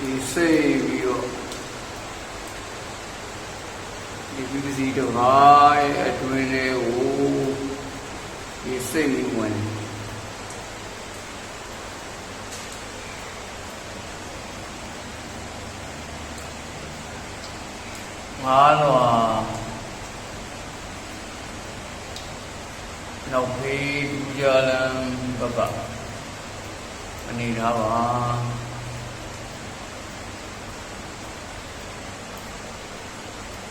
ဒီစိတ်ပြီးတော့ဒီပစ္စည်းတော့ဟာအတွင်းလေးကိုဒီစိတ်လေးဝင်ငါတော့နောက်ဖေးဒူးကြလန်ဘကအနေထားပါ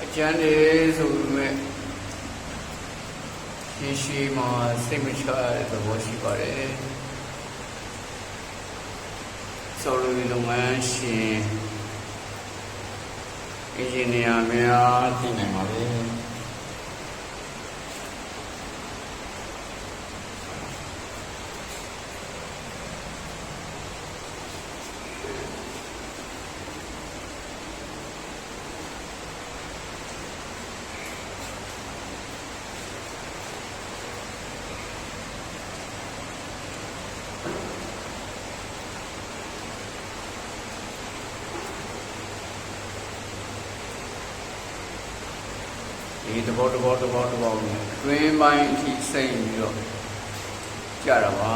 အကျန်းလေးဆိုပေမဲ့ရှေးမှာစိတ်မချတဲ့သဘောရှိပါတယ်ဆော်လိုလုပ်ငန်းရှင်အင်ဂျင်နီယာများသိနိုင်ပါလေဒီတဘောနဲ့တွင်းပိုင်းအထိစိတ်ပြီးတော့ကြတာပါ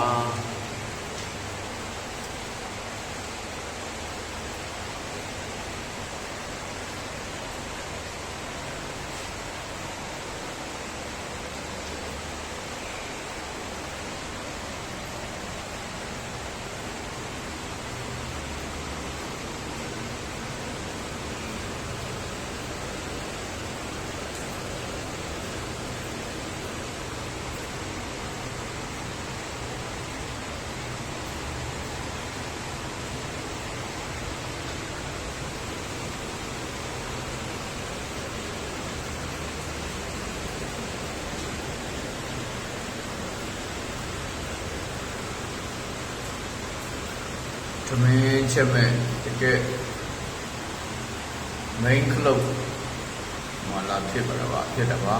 သမင်းချက်မဲ့တကယ် main club မလာဖြစ်ပါတော့ဖြစ်တာပါ